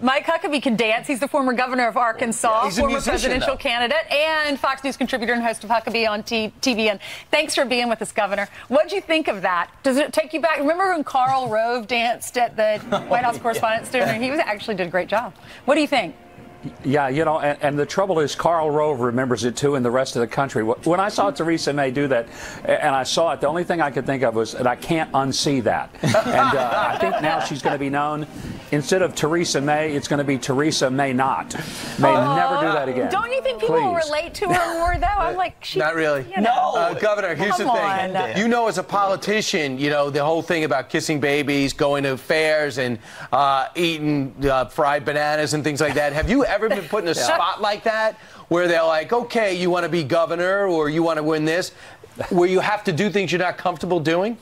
Mike Huckabee can dance. He's the former governor of Arkansas, He's a former musician, presidential candidate, and Fox News contributor and host of Huckabee on TV. And thanks for being with us, Governor. What did you think of that? Does it take you back? Remember when Karl Rove danced at the White House Correspondents' Dinner? He actually did a great job. What do you think? Yeah, you know, and the trouble is Karl Rove remembers it too, and the rest of the country. When I saw Theresa May do that, and I saw it, the only thing I could think of was that I can't unsee that. And I think now she's going to be known, instead of Theresa May, it's going to be Theresa May not. May never do that again. Don't you think people will relate to her more, though? I'm like, not really. You know. No, Governor, here's the thing. You know, as a politician, you know, the whole thing about kissing babies, going to fairs, and eating fried bananas and things like that. Have you ever been put in a spot like that where they're like, okay, you want to be governor or you want to win this, where you have to do things you're not comfortable doing?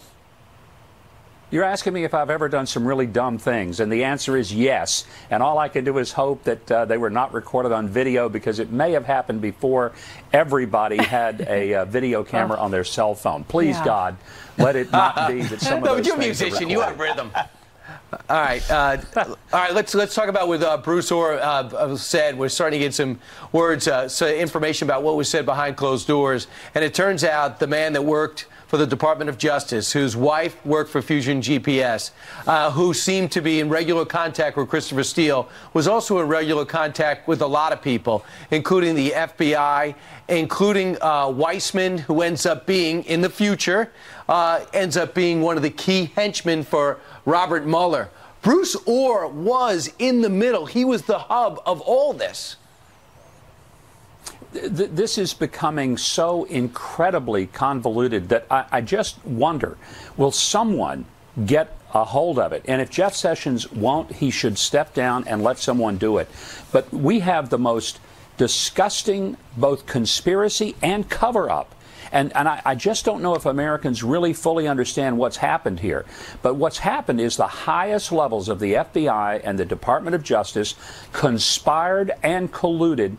You're asking me if I've ever done some really dumb things, and the answer is yes. And all I can do is hope that they were not recorded on video, because it may have happened before everybody had a video camera on their cell phone. Please, God, let it not be that some of those you're a things musician. You have rhythm. All right, let's talk about what Bruce Orr said. We're starting to get some words, information about what was said behind closed doors. And it turns out the man that worked for the Department of Justice, whose wife worked for Fusion GPS, who seemed to be in regular contact with Christopher Steele, was also in regular contact with a lot of people, including the FBI, including Weissman, who ends up being, in the future, ends up being one of the key henchmen for Robert Mueller. Bruce Orr was in the middle. He was the hub of all this. This is becoming so incredibly convoluted that I just wonder, will someone get a hold of it? And if Jeff Sessions won't, he should step down and let someone do it. But we have the most disgusting both conspiracy and cover-up. And I just don't know if Americans really fully understand what's happened here. But what's happened is the highest levels of the FBI and the Department of Justice conspired and colluded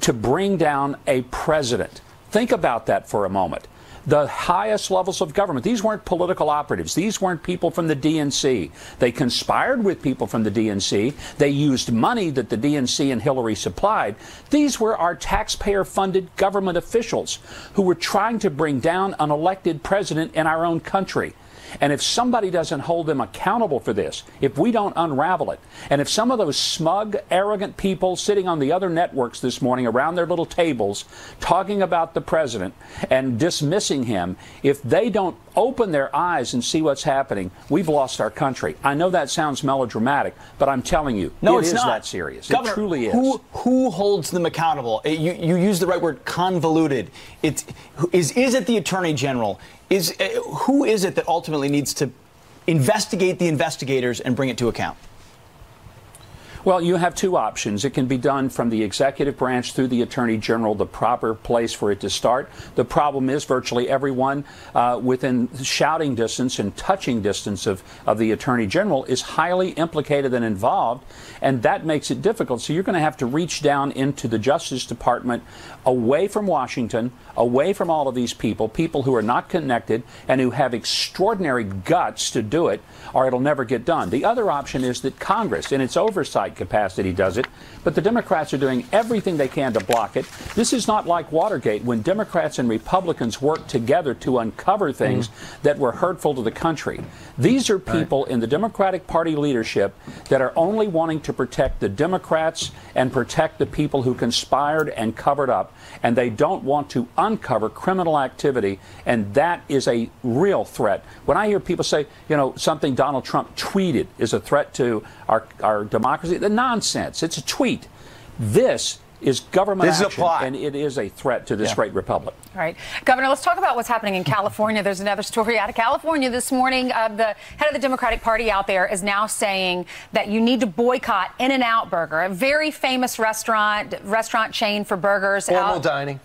to bring down a president. Think about that for a moment. The highest levels of government. These weren't political operatives. These weren't people from the DNC. They conspired with people from the DNC. They used money that the DNC and Hillary supplied. These were our taxpayer-funded government officials who were trying to bring down an elected president in our own country. And if somebody doesn't hold them accountable for this, if we don't unravel it, and if some of those smug, arrogant people sitting on the other networks this morning around their little tables talking about the president and dismissing him, if they don't open their eyes and see what's happening, we've lost our country. I know that sounds melodramatic, but I'm telling you, it is that serious. Governor, it truly is. Who holds them accountable? You use the right word, convoluted. Is it the Attorney General? Who is it that ultimately needs to investigate the investigators and bring it to account? Well, you have two options. It can be done from the executive branch through the Attorney General, the proper place for it to start. The problem is virtually everyone within shouting distance and touching distance of the Attorney General is highly implicated and involved, and that makes it difficult. So you're going to have to reach down into the Justice Department, away from Washington, away from all of these people who are not connected and who have extraordinary guts to do it, or it'll never get done. The other option is that Congress, in its oversight capacity, does it, but the Democrats are doing everything they can to block it. This is not like Watergate, when Democrats and Republicans worked together to uncover things that were hurtful to the country. These are people in the Democratic Party leadership that are only wanting to protect the Democrats and protect the people who conspired and covered up, and they don't want to uncover criminal activity, and that is a real threat. When I hear people say, you know, something Donald Trump tweeted is a threat to our democracy, the nonsense. It's a tweet. This is government action, and it is a threat to this great republic. All right. Governor, let's talk about what's happening in California. There's another story out of California this morning. The head of the Democratic Party out there is now saying that you need to boycott In-N-Out Burger, a very famous restaurant chain for burgers. Formal dining.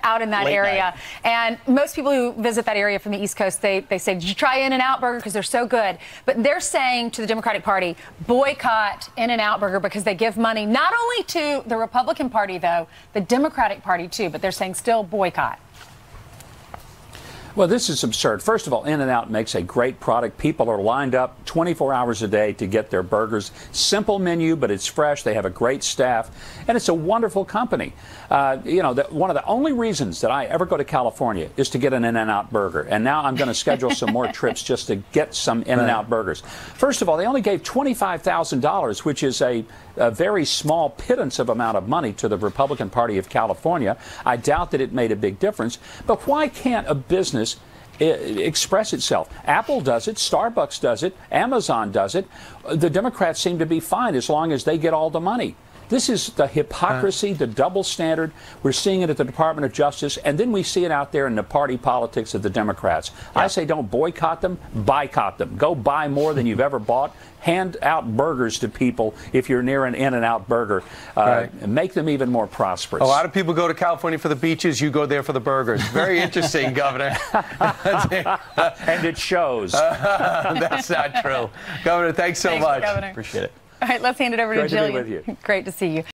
Out in that area. And most people who visit that area from the East Coast, they say, did you try In-N-Out Burger? Because they're so good. But they're saying to the Democratic Party, boycott In-N-Out Burger because they give money not only to the Republican Party, though, the Democratic Party, too. But they're saying still boycott. Well, this is absurd. First of all, In-N-Out makes a great product. People are lined up 24 hours a day to get their burgers. Simple menu, but it's fresh. They have a great staff, and it's a wonderful company. One of the only reasons that I ever go to California is to get an In-N-Out burger, and now I'm going to schedule some more trips just to get some In-N-Out burgers. First of all, they only gave $25,000, which is a very small pittance of amount of money to the Republican Party of California. I doubt that it made a big difference, but why can't a business express itself? Apple does it, Starbucks does it, Amazon does it. The Democrats seem to be fine as long as they get all the money. This is the hypocrisy, the double standard. We're seeing it at the Department of Justice, and then we see it out there in the party politics of the Democrats. I say don't boycott them, boycott them. Go buy more than you've ever bought. Hand out burgers to people if you're near an In-N-Out burger. Make them even more prosperous. A lot of people go to California for the beaches. You go there for the burgers. Very interesting, Governor. And it shows. That's not true. Governor, thanks so much. Governor. Appreciate it. All right, let's hand it over to Jillian. Great to be with you. Great to see you.